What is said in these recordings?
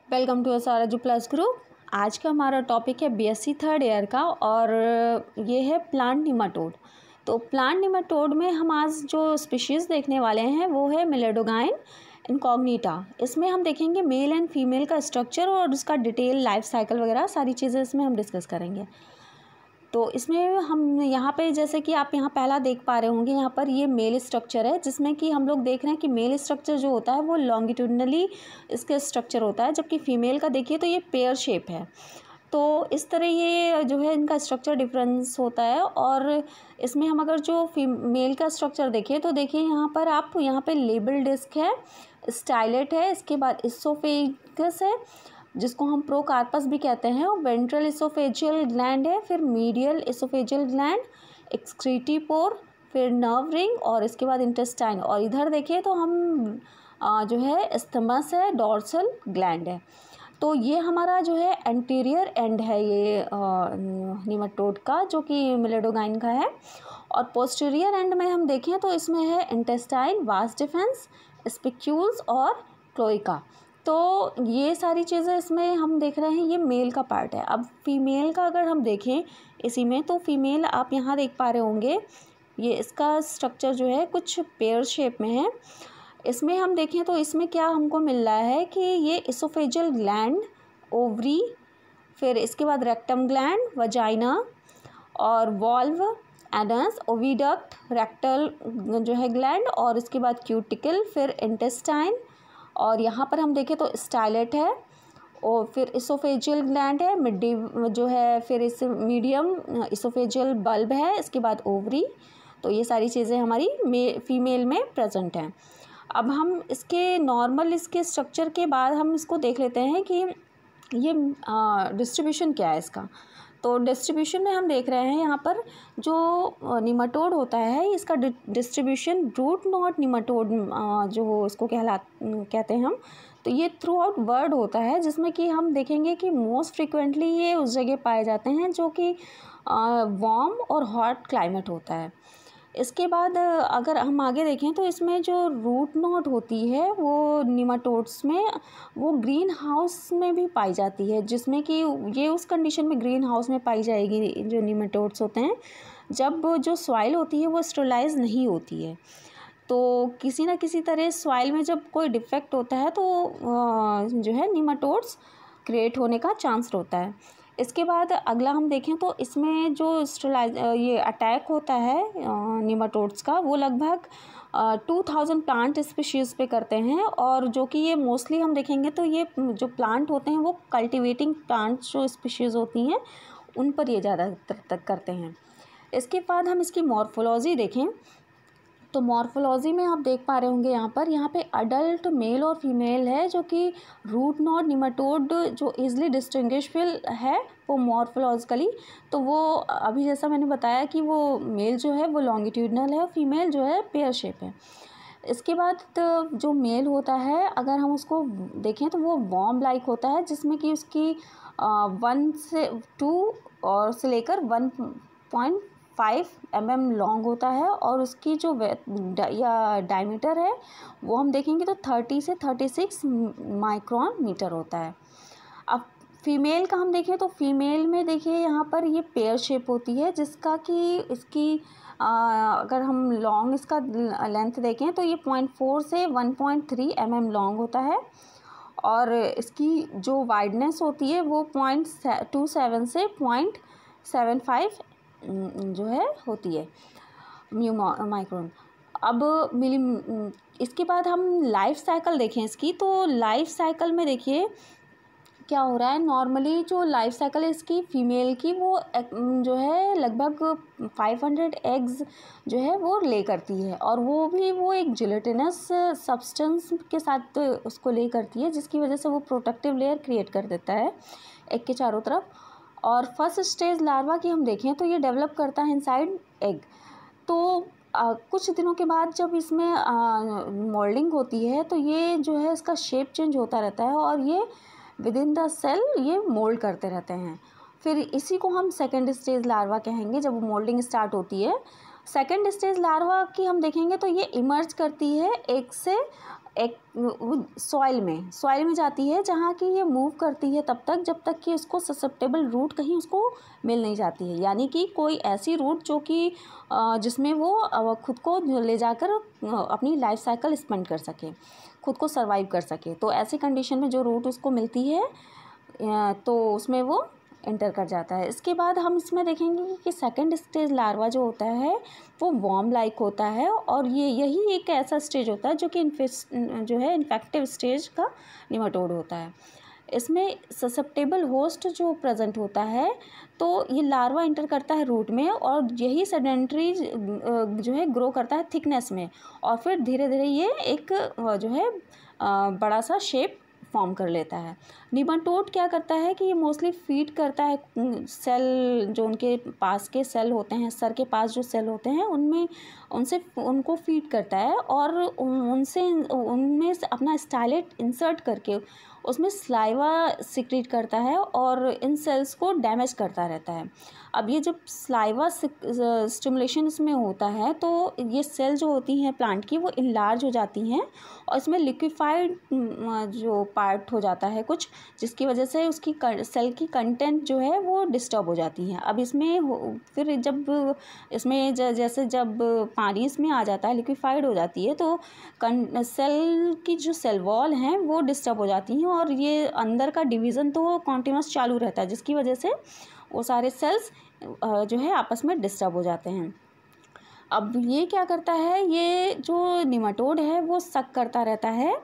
Welcome to SRH plus group. आज का हमारा टॉपिक है बीएससी थर्ड ईयर का और ये है प्लांट निमाटोड। तो प्लांट निमाटोड में हम आज जो स्पीशीज़ देखने वाले हैं वो है मिलेडोगाइन इनकॉग्निटा। इसमें हम देखेंगे मेल एंड फीमेल का स्ट्रक्चर और उसका डिटेल लाइफ साइकिल वगैरह सारी चीज़ें इसमें हम डिस्कस करेंगे। तो इसमें हम यहाँ पे जैसे कि आप यहाँ पहला देख पा रहे होंगे, यहाँ पर ये मेल स्ट्रक्चर है जिसमें कि हम लोग देख रहे हैं कि मेल स्ट्रक्चर जो होता है वो लॉन्गिट्यूडनली इसके स्ट्रक्चर होता है, जबकि फीमेल का देखिए तो ये पेयर शेप है। तो इस तरह ये जो है इनका स्ट्रक्चर डिफरेंस होता है। और इसमें हम अगर जो फीमेल का स्ट्रक्चर देखें तो देखिए यहाँ पे लेबल डिस्क है, स्टाइलेट है, इसके बाद इसोफेगस है जिसको हम प्रोकार्पस भी कहते हैं, और वेंट्रल इसोफेजियल ग्लैंड है, फिर मीडियल इसोफेजियल ग्लैंड, एक्सक्रीटिपोर, फिर नर्व रिंग और इसके बाद इंटेस्टाइन। और इधर देखिए तो हम जो है स्थमस है, डॉर्सल ग्लैंड है। तो ये हमारा जो है एंटीरियर एंड है ये निमाटोड का, जो कि मिलेडोगाइन का है। और पोस्टीरियर एंड में हम देखें तो इसमें है इंटेस्टाइन, वास डिफेंस, स्पिक्यूल्स और क्लोइका। तो ये सारी चीज़ें इसमें हम देख रहे हैं, ये मेल का पार्ट है। अब फीमेल का अगर हम देखें इसी में, तो फीमेल आप यहाँ देख पा रहे होंगे, ये इसका स्ट्रक्चर जो है कुछ पेयर शेप में है। इसमें हम देखें तो इसमें क्या हमको मिल रहा है कि ये इसोफेजियल ग्लैंड, ओवरी, फिर इसके बाद रेक्टम ग्लैंड, वजाइना और वॉल्व, एनस, ओविडक्ट, रेक्टल जो है ग्लैंड, और इसके बाद क्यूटिकल, फिर इंटेस्टाइन, और यहाँ पर हम देखें तो स्टाइलेट है, और फिर इसोफेजियल ग्लैंड है, मिडी जो है, फिर इस मीडियम इसोफेजियल बल्ब है, इसके बाद ओवरी। तो ये सारी चीज़ें हमारी फीमेल में प्रेजेंट हैं। अब हम इसके स्ट्रक्चर के बाद हम इसको देख लेते हैं कि ये डिस्ट्रीब्यूशन क्या है इसका। तो डिस्ट्रीब्यूशन में हम देख रहे हैं यहाँ पर जो निमाटोड होता है इसका डिस्ट्रीब्यूशन रूट नॉट निमाटोड जो इसको कहते हैं हम। तो ये थ्रू आउट वर्ल्ड होता है, जिसमें कि हम देखेंगे कि मोस्ट फ्रिक्वेंटली ये उस जगह पाए जाते हैं जो कि वार्म और हॉट क्लाइमेट होता है। इसके बाद अगर हम आगे देखें तो इसमें जो रूट नॉट होती है वो निमाटोड्स में वो ग्रीन हाउस में भी पाई जाती है, जिसमें कि ये उस कंडीशन में ग्रीन हाउस में पाई जाएगी जो निमाटोड्स होते हैं जब जो सॉइल होती है वो स्टेरिलाइज नहीं होती है। तो किसी ना किसी तरह सॉइल में जब कोई डिफेक्ट होता है तो जो है निमाटोड्स क्रिएट होने का चांस होता है। इसके बाद अगला हम देखें तो इसमें जो ये अटैक होता है निमाटोड्स का वो लगभग 2000 प्लांट स्पीशीज़ पे करते हैं, और जो कि ये मोस्टली हम देखेंगे तो ये जो प्लांट होते हैं वो कल्टीवेटिंग प्लांट्स जो स्पीशीज़ होती हैं उन पर ये ज़्यादातर तक करते हैं। इसके बाद हम इसकी मॉर्फोलॉजी देखें तो मॉर्फोलॉजी में आप देख पा रहे होंगे यहाँ पे अडल्ट मेल और फीमेल है, जो कि रूट नॉट निमाटोड जो इजली डिस्टिंग्विशेबल है वो मॉर्फोलॉजिकली। तो वो अभी जैसा मैंने बताया कि वो मेल जो है वो लॉन्गिट्यूडनल है और फीमेल जो है पेयर शेप है। इसके बाद तो जो मेल होता है अगर हम उसको देखें तो वो वॉर्म लाइक होता है, जिसमें कि उसकी 1 से 2 और से लेकर 1.5 mm लॉन्ग होता है, और उसकी जो डायमीटर है वो हम देखेंगे तो 30 से 36 माइक्रोन मीटर होता है। अब फीमेल का हम देखें तो फीमेल में देखिए यहाँ पर ये पेयर शेप होती है, जिसका कि इसकी अगर हम लॉन्ग इसका लेंथ देखें तो ये 0.4 से 1.3 mm लॉन्ग होता है, और इसकी जो वाइडनेस होती है वो 0.27 से 0.75 जो है होती है माइक्रोन। अब इसके बाद हम लाइफ साइकिल देखें इसकी, तो लाइफ साइकिल में देखिए क्या हो रहा है। नॉर्मली जो लाइफ साइकिल है इसकी फीमेल की वो जो है लगभग 500 एग्स जो है वो ले करती है, और वो एक जिलेटिनस सब्सटेंस के साथ उसको ले करती है, जिसकी वजह से वो प्रोटेक्टिव लेयर क्रिएट कर देता है एग के चारों तरफ। और फर्स्ट स्टेज लार्वा की हम देखें तो ये डेवलप करता है इनसाइड एग। तो कुछ दिनों के बाद जब इसमें मोल्डिंग होती है तो ये जो है इसका शेप चेंज होता रहता है, और ये विद इन द सेल ये मोल्ड करते रहते हैं। फिर इसी को हम सेकेंड स्टेज लार्वा कहेंगे जब मोल्डिंग स्टार्ट होती है। सेकेंड स्टेज लार्वा की हम देखेंगे तो ये इमर्ज करती है एग से एक सॉइल में जाती है, जहाँ की ये मूव करती है तब तक जब तक कि उसको ससेप्टेबल रूट कहीं उसको मिल नहीं जाती है, यानी कि कोई ऐसी रूट जो कि जिसमें वो खुद को ले जाकर अपनी लाइफ साइकिल स्पेंड कर सके, खुद को सर्वाइव कर सके। तो ऐसी कंडीशन में जो रूट उसको मिलती है तो उसमें वो एंटर कर जाता है। इसके बाद हम इसमें देखेंगे कि सेकंड स्टेज लार्वा जो होता है वो वॉर्म लाइक होता है, और यही एक ऐसा स्टेज होता है जो कि इन्फेक्टिव स्टेज का निमाटोड होता है। इसमें ससेप्टेबल होस्ट जो प्रेजेंट होता है, तो ये लार्वा एंटर करता है रूट में, और यही सेडेंटरी जो है ग्रो करता है थिकनेस में, और फिर धीरे धीरे ये एक जो है बड़ा सा शेप फॉर्म कर लेता है। निमाटोड क्या करता है कि ये मोस्टली फीड करता है सेल, जो उनके पास के सेल होते हैं, सर के पास जो सेल होते हैं उनको फीड करता है, और उनमें अपना स्टाइलेट इंसर्ट करके उसमें स्लाइवा सिक्रीट करता है और इन सेल्स को डैमेज करता रहता है। अब ये जब स्लाइवा स्टिमुलेशन इसमें होता है तो ये सेल जो होती हैं प्लांट की वो इनलार्ज हो जाती हैं, और इसमें लिक्विफाइड जो पार्ट हो जाता है कुछ, जिसकी वजह से उसकी सेल की कंटेंट जो है वो डिस्टर्ब हो जाती हैं। अब इसमें फिर जब इसमें जैसे जब पानी इसमें आ जाता है, लिक्विफाइड हो जाती है, तो सेल की जो सेल वॉल हैं वो डिस्टर्ब हो जाती हैं, और ये अंदर का डिवीज़न तो कॉन्टिन्यूस चालू रहता है, जिसकी वजह से वो सारे सेल्स जो है आपस में डिस्टर्ब हो जाते हैं। अब ये क्या करता है, ये जो निमाटोड है वो सक करता रहता है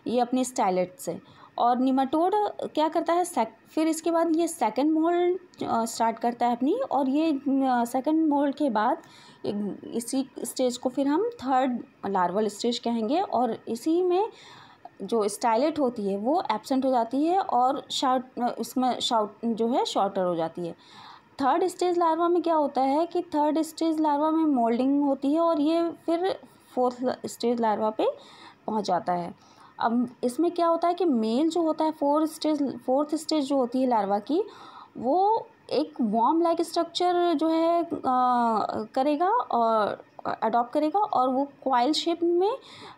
ये अपने स्टाइलेट से, और निमाटोड क्या करता है फिर इसके बाद ये सेकंड मोल्ड स्टार्ट करता है अपनी, और ये सेकंड मोल्ड के बाद इसी स्टेज को फिर हम थर्ड लार्वल स्टेज कहेंगे, और इसी में जो स्टाइलेट होती है वो एब्सेंट हो जाती है, और शाउट जो है शॉर्टर हो जाती है। थर्ड स्टेज लार्वा में क्या होता है कि थर्ड स्टेज लार्वा में मोल्डिंग होती है, और ये फिर फोर्थ स्टेज लार्वा पे पहुंच जाता है। अब इसमें क्या होता है कि मेल जो होता है फोर्थ स्टेज जो होती है लार्वा की, वो एक वॉर्म लाइक स्ट्रक्चर जो है करेगा और अडॉप्ट करेगा, और वो कॉइल शेप में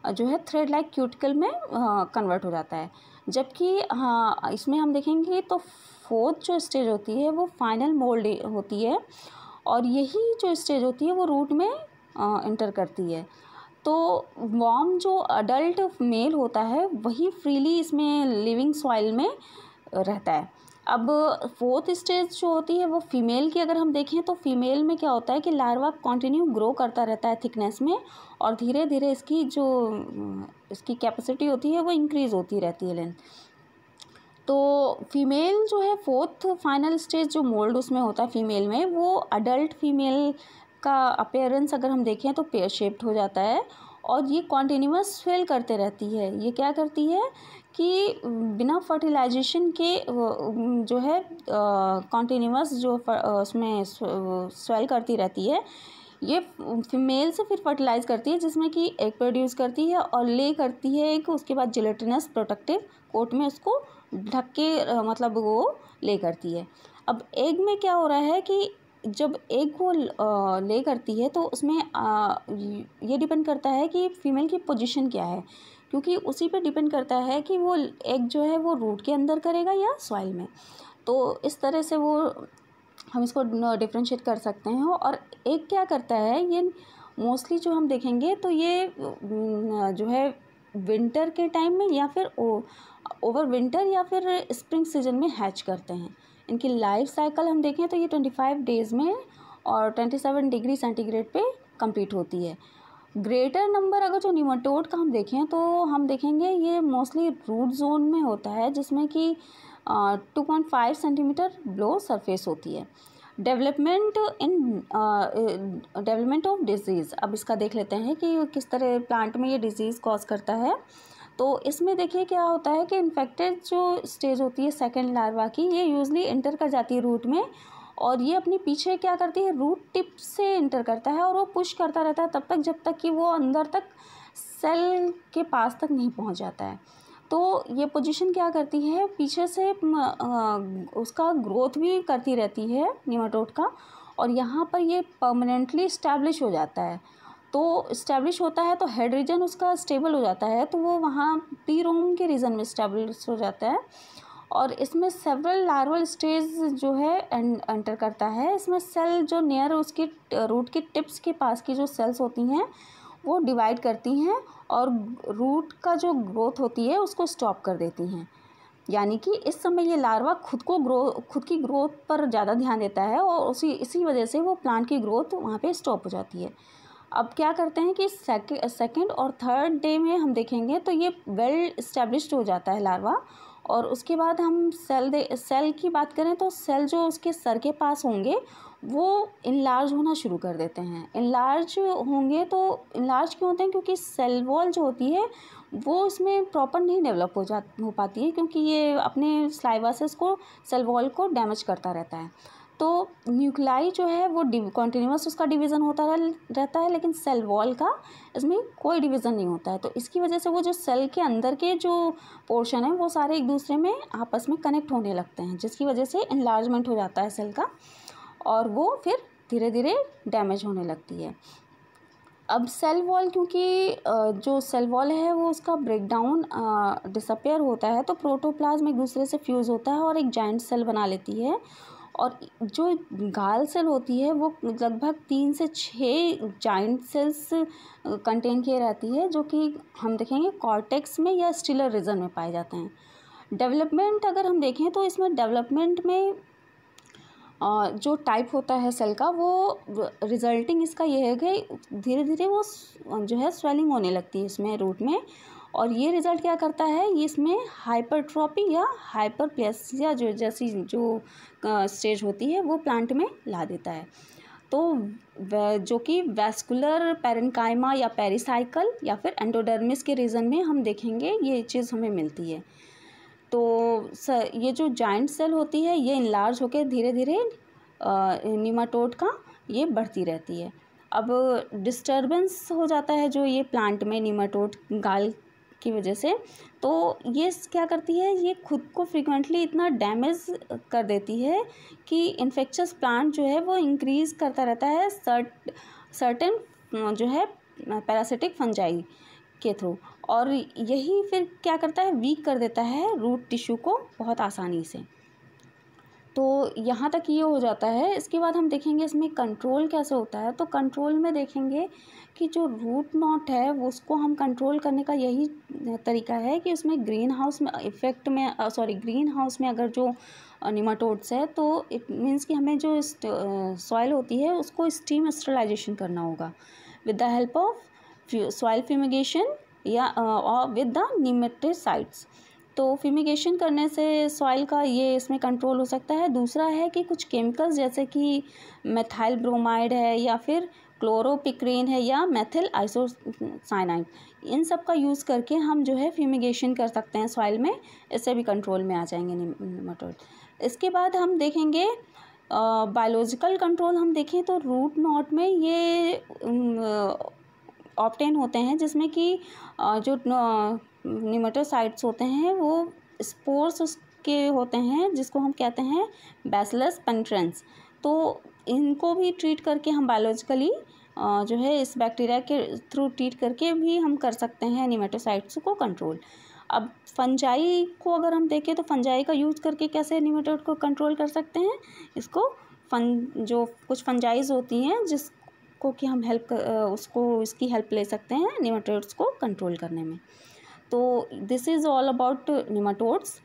जो है थ्रेड लाइक क्यूटिकल में कन्वर्ट हो जाता है। जबकि हाँ, इसमें हम देखेंगे तो फोर्थ जो स्टेज होती है वो फाइनल मोल्ड होती है, और यही जो स्टेज होती है वो रूट में एंटर करती है। तो वॉर्म जो अडल्ट मेल होता है वही फ्रीली इसमें लिविंग सॉइल में रहता है। अब फोर्थ स्टेज जो होती है वो फीमेल की अगर हम देखें तो फीमेल में क्या होता है कि लार्वा कंटिन्यू ग्रो करता रहता है थिकनेस में, और धीरे धीरे इसकी कैपेसिटी होती है वो इंक्रीज़ होती रहती है लेंथ। तो फीमेल जो है फोर्थ फाइनल स्टेज जो मोल्ड उसमें होता है फीमेल में, वो अडल्ट फीमेल का अपीयरेंस अगर हम देखें तो पेयर शेप्ड हो जाता है, और ये कॉन्टिन्यूस स्वेल करते रहती है। ये क्या करती है कि बिना फर्टिलाइजेशन के जो है कॉन्टिन्यूस जो उसमें स्वेल करती रहती है। ये फीमेल से फिर फर्टिलाइज करती है, जिसमें कि एग प्रोड्यूस करती है और ले करती है एक, उसके बाद जिलेटिनस प्रोटेक्टिव कोट में उसको ढक के मतलब वो ले करती है। अब एग में क्या हो रहा है कि जब एग को ले करती है तो उसमें ये डिपेंड करता है कि फीमेल की पोजीशन क्या है, क्योंकि उसी पे डिपेंड करता है कि वो एग जो है वो रूट के अंदर करेगा या सॉइल में। तो इस तरह से वो हम इसको डिफ्रेंशिएट कर सकते हैं। और एग क्या करता है, ये मोस्टली जो हम देखेंगे तो ये जो है विंटर के टाइम में या फिर ओवर विंटर या फिर स्प्रिंग सीजन में हैच करते हैं। इनकी लाइफ साइकिल हम देखें तो ये 25 डेज़ में और 27 डिग्री सेंटीग्रेड पे कंप्लीट होती है। ग्रेटर नंबर अगर जो निमाटोड का हम देखें तो हम देखेंगे ये मोस्टली रूट जोन में होता है, जिसमें कि 2.5 सेंटीमीटर बिलो सरफेस होती है। डेवलपमेंट ऑफ डिजीज़, अब इसका देख लेते हैं कि किस तरह प्लांट में ये डिजीज़ कॉज करता है। तो इसमें देखिए क्या होता है कि इन्फेक्टेड जो स्टेज होती है सेकेंड लार्वा की, ये यूजली एंटर कर जाती है रूट में, और ये अपने पीछे क्या करती है रूट टिप से एंटर करता है, और वो पुश करता रहता है तब तक जब तक कि वो अंदर तक सेल के पास तक नहीं पहुंच जाता है। तो ये पोजीशन क्या करती है, पीछे से उसका ग्रोथ भी करती रहती है निमाटोड का, और यहाँ पर ये परमानेंटली इस्टेब्लिश हो जाता है। तो इस्टेब्लिश होता है तो हेड रीजन उसका स्टेबल हो जाता है, तो वो वहाँ प्रीरोम के रीजन में इस्टेब्लिश हो जाता है। और इसमें सेवरल लार्वल स्टेज जो है एंटर करता है। इसमें सेल जो नियर उसकी रूट की टिप्स के पास की जो सेल्स होती हैं वो डिवाइड करती हैं और रूट का जो ग्रोथ होती है उसको स्टॉप कर देती हैं। यानी कि इस समय ये लार्वा खुद की ग्रोथ पर ज़्यादा ध्यान देता है और इसी वजह से वो प्लांट की ग्रोथ वहाँ पे स्टॉप हो जाती है। अब क्या करते हैं कि सेकंड और थर्ड डे में हम देखेंगे तो ये वेल इस्टेब्लिश्ड हो जाता है लार्वा। और उसके बाद हम सेल की बात करें तो सेल जो उसके सर के पास होंगे वो इनलार्ज होना शुरू कर देते हैं। इनलार्ज होंगे तो इनलार्ज क्यों होते हैं, क्योंकि सेल वॉल जो होती है वो इसमें प्रॉपर नहीं डेवलप हो पाती है, क्योंकि ये अपने सलाइवा से इसको सेल वॉल को डैमेज करता रहता है। तो न्यूक्लाई जो है वो कॉन्टिन्यूस उसका डिवीज़न होता रहता है, लेकिन सेल वॉल का इसमें कोई डिवीज़न नहीं होता है। तो इसकी वजह से वो जो सेल के अंदर के जो पोर्शन है वो सारे एक दूसरे में आपस में कनेक्ट होने लगते हैं, जिसकी वजह से इनलार्जमेंट हो जाता है सेल का और वो फिर धीरे धीरे डैमेज होने लगती है। अब सेल वॉल, क्योंकि जो सेल वॉल है वो उसका ब्रेकडाउन डिसअपेयर होता है, तो प्रोटोप्लाज्म एक दूसरे से फ्यूज़ होता है और एक जाइंट सेल बना लेती है। और जो गाल सेल होती है वो लगभग 3 से 6 जाइंट सेल्स कंटेन किए रहती है, जो कि हम देखेंगे कॉर्टेक्स में या स्टिलर रीजन में पाए जाते हैं। डेवलपमेंट अगर हम देखें तो इसमें डेवलपमेंट में जो टाइप होता है सेल का वो रिजल्टिंग इसका ये है कि धीरे धीरे वो जो है स्वेलिंग होने लगती है इसमें रूट में। और ये रिज़ल्ट क्या करता है, ये इसमें हाइपरट्रॉपी या हाइपरप्लेसिया जो जैसी जो स्टेज होती है वो प्लांट में ला देता है। तो जो कि वैस्कुलर पेरेन्काइमा या पेरिसाइकल या फिर एंडोडर्मिस के रीजन में हम देखेंगे ये चीज़ हमें मिलती है। तो ये जो जाइंट सेल होती है ये इनलार्ज होकर धीरे धीरे निमाटोड का ये बढ़ती रहती है। अब डिस्टर्बेंस हो जाता है जो ये प्लांट में निमाटोड गाल की वजह से, तो ये क्या करती है, ये खुद को फ्रीक्वेंटली इतना डैमेज कर देती है कि इन्फेक्शियस प्लांट जो है वो इंक्रीज़ करता रहता है सर्टेन जो है पैरासिटिक फंजाई के थ्रू। और यही फिर क्या करता है, वीक कर देता है रूट टिश्यू को बहुत आसानी से। तो यहाँ तक ये हो जाता है। इसके बाद हम देखेंगे इसमें कंट्रोल कैसे होता है। तो कंट्रोल में देखेंगे कि जो रूट नॉट है वो उसको हम कंट्रोल करने का यही तरीका है कि उसमें ग्रीन हाउस में अगर जो निमाटोड्स है तो इट मीन्स कि हमें जो सॉइल होती है उसको स्टीम स्टरलाइजेशन करना होगा with the help of soil fumigation या विद द नेमेटिसाइड्स। तो फ्यूमिगेशन करने से सॉइल का ये इसमें कंट्रोल हो सकता है। दूसरा है कि कुछ केमिकल्स जैसे कि मेथाइल ब्रोमाइड है या फिर क्लोरोपिक्रीन है या मेथिल आइसोसाइनाइड, इन सब का यूज़ करके हम जो है फ्यूमिगेशन कर सकते हैं सॉइल में, इससे भी कंट्रोल में आ जाएंगे निमाटोड। इसके बाद हम देखेंगे बायोलॉजिकल कंट्रोल। हम देखें तो रूट नॉट में ये ऑब्टेन होते हैं, जिसमें कि जो निमेटोसाइड्स होते हैं वो स्पोर्स उसके होते हैं जिसको हम कहते हैं बैसिलस पेनिट्रेंस। तो इनको भी ट्रीट करके हम बायोलॉजिकली जो है इस बैक्टीरिया के थ्रू ट्रीट करके भी हम कर सकते हैं निमेटोसाइड्स को कंट्रोल। अब फंजाई को अगर हम देखें तो फंजाई का यूज़ करके कैसे निमेटोड को कंट्रोल कर सकते हैं, इसको जो कुछ फंजाइज होती हैं जिसको कि हम इसकी हेल्प ले सकते हैं निमेटोड्स को कंट्रोल करने में। तो this is all about nematodes.